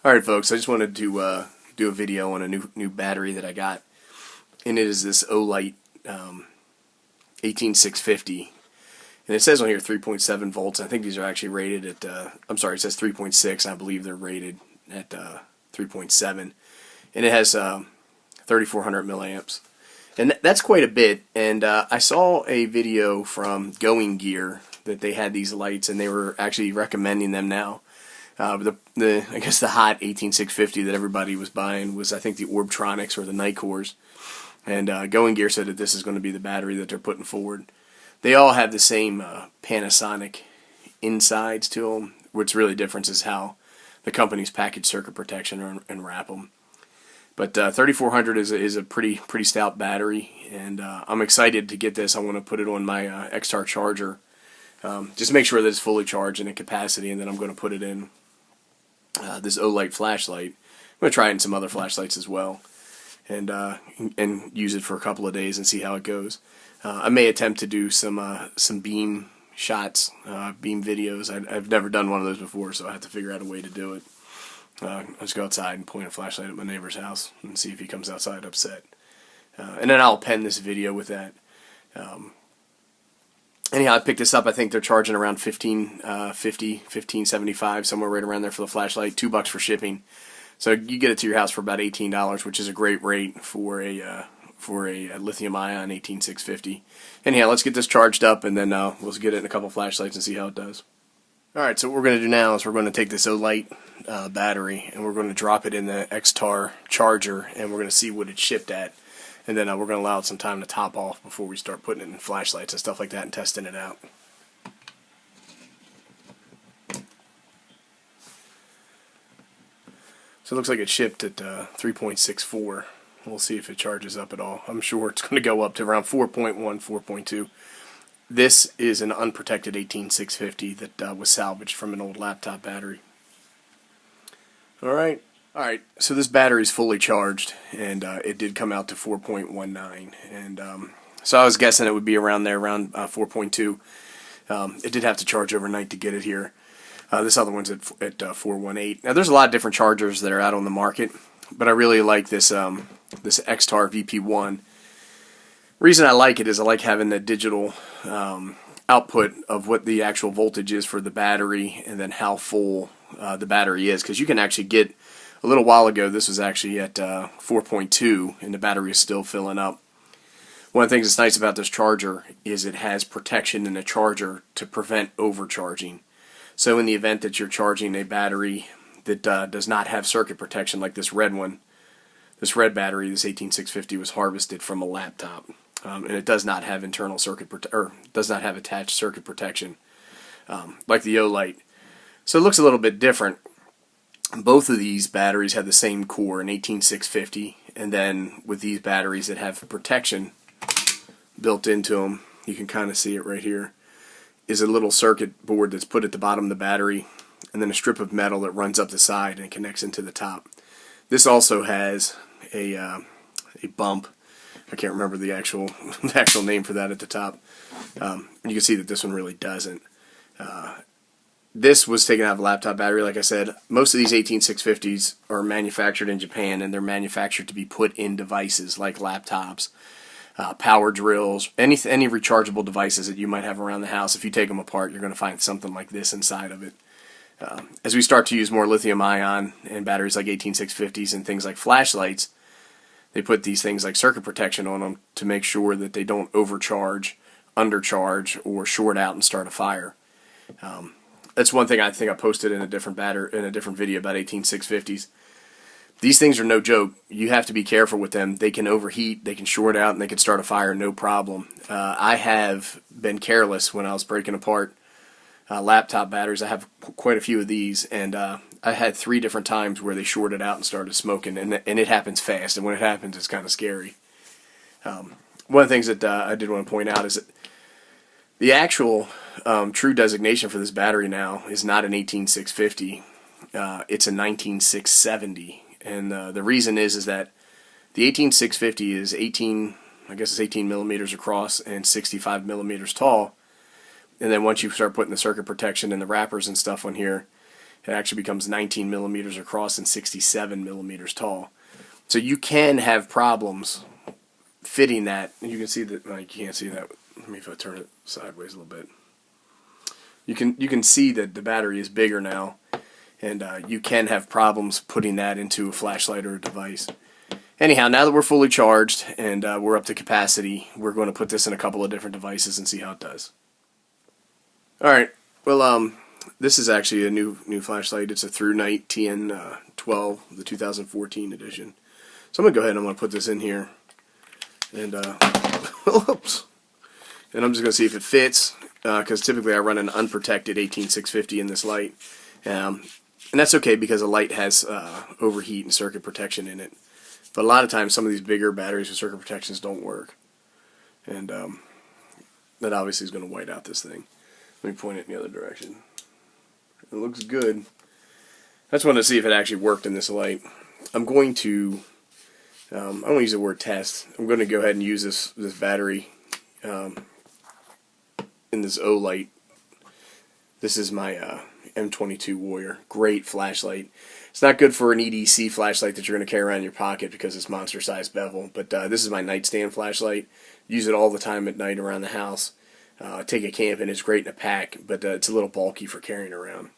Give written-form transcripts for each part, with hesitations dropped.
Alright folks, I just wanted to do a video on a new battery that I got, and it is this Olight 18650, and it says on here 3.7 volts. I think these are actually rated at, I'm sorry, it says 3.6, I believe they're rated at 3.7, and it has 3400 milliamps, and that's quite a bit. And I saw a video from Going Gear that they had these lights, and they were actually recommending them now. I guess the hot 18650 that everybody was buying was, I think, the Orbtronics or the Nicors. And Going Gear said that this is going to be the battery that they're putting forward. They all have the same Panasonic insides to them. What's really different is how the companies package circuit protection and wrap them. But 3400 is a pretty stout battery, and I'm excited to get this. I want to put it on my X-Tar charger. Just make sure that it's fully charged and in capacity, and then I'm going to put it in this Olight flashlight. I'm going to try it in some other flashlights as well, and use it for a couple of days and see how it goes. I may attempt to do some beam shots, beam videos. I've never done one of those before, so I have to figure out a way to do it. I'll just go outside and point a flashlight at my neighbor's house and see if he comes outside upset. And then I'll pen this video with that. Anyhow, I picked this up. I think they're charging around $15.75, somewhere right around there for the flashlight. $2 for shipping. So you get it to your house for about $18, which is a great rate for a lithium-ion 18650. Anyhow, let's get this charged up, and then we'll get it in a couple flashlights and see how it does. Alright, so what we're going to do now is we're going to take this Olight battery, and we're going to drop it in the X-Tar charger, and we're going to see what it's shipped at. And then we're going to allow it some time to top off before we start putting it in flashlights and stuff like that and testing it out. So it looks like it's shipped at 3.64. We'll see if it charges up at all. I'm sure it's going to go up to around 4.1, 4.2. This is an unprotected 18650 that was salvaged from an old laptop battery. Alright. Alright, so this battery is fully charged, and it did come out to 4.19, and so I was guessing it would be around there, around 4.2. It did have to charge overnight to get it here. This other one's at 418. Now, there's a lot of different chargers that are out on the market, but I really like this this X-Tar VP1. Reason I like it is I like having the digital output of what the actual voltage is for the battery, and then how full the battery is, because you can actually get. A little while ago, this was actually at 4.2, and the battery is still filling up. One of the things that's nice about this charger is it has protection in the charger to prevent overcharging. So in the event that you're charging a battery that does not have circuit protection, like this red one, this red battery, this 18650, was harvested from a laptop, and it does not have internal circuit does not have attached circuit protection, like the Olight. So it looks a little bit different. Both of these batteries have the same core, an 18650, and then with these batteries that have protection built into them, you can kind of see it right here, is a little circuit board that's put at the bottom of the battery, and then a strip of metal that runs up the side and connects into the top. This also has a bump. I can't remember the actual name for that at the top. You can see that this one really doesn't. This was taken out of a laptop battery, like I said. Most of these 18650s are manufactured in Japan, and they're manufactured to be put in devices like laptops, power drills, any rechargeable devices that you might have around the house. If you take them apart, you're going to find something like this inside of it. As we start to use more lithium-ion and batteries like 18650s and things like flashlights, they put these things like circuit protection on them to make sure that they don't overcharge, undercharge, or short out and start a fire. That's one thing I think I posted in a different video about 18650s. These things are no joke. You have to be careful with them. They can overheat, they can short out, and they can start a fire, no problem. I have been careless when I was breaking apart laptop batteries. I have quite a few of these, and I had 3 different times where they shorted out and started smoking, and it happens fast, and when it happens, it's kind of scary. One of the things that I did want to point out is that the actual true designation for this battery now is not an 18650. It's a 19670, and the reason is that the 18650 is 18 millimeters across and 65 millimeters tall. And then once you start putting the circuit protection and the wrappers and stuff on here, It actually becomes 19 millimeters across and 67 millimeters tall. So you can have problems fitting that. You can see that. Well, you can't see that. Let me if I turn it sideways a little bit. You can see that the battery is bigger now, and you can have problems putting that into a flashlight or a device. Anyhow, now that we're fully charged and we're up to capacity, we're going to put this in a couple of different devices and see how it does. Alright, well, this is actually a new flashlight. It's a Through Night TN12, the 2014 edition. So I'm going to go ahead and I'm going to put this in here. And, oops. And I'm just going to see if it fits, because typically I run an unprotected 18650 in this light. And that's okay because a light has overheat and circuit protection in it. But a lot of times some of these bigger batteries with circuit protections don't work. And that obviously is going to white out this thing. Let me point it in the other direction. It looks good. I just wanted to see if it actually worked in this light. I'm going to, I don't want to use the word test. I'm going to go ahead and use this battery in this Olight. This is my M22 Warrior. Great flashlight. It's not good for an EDC flashlight that you're going to carry around in your pocket because it's monster-sized bevel, but this is my nightstand flashlight. Use it all the time at night around the house. Take it camping. It's great in a pack, but it's a little bulky for carrying around.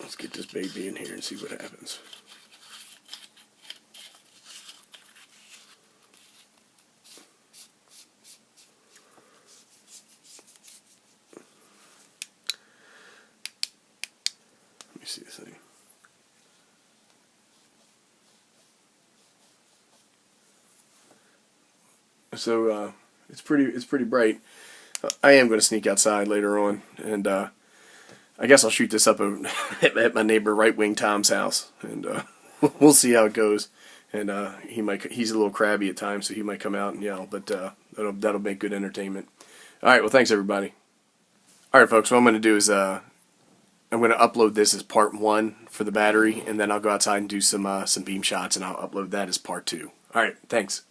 Let's get this baby in here and see what happens. Let me see this thing. So it's pretty bright. I am going to sneak outside later on, and I guess I'll shoot this up at my neighbor Right Wing Tom's house, and we'll see how it goes. And he's a little crabby at times, so he might come out and yell, but that'll make good entertainment. All right, well, thanks everybody. All right, folks, what I'm going to do is I'm going to upload this as part 1 for the battery, and then I'll go outside and do some beam shots, and I'll upload that as part 2. All right, thanks.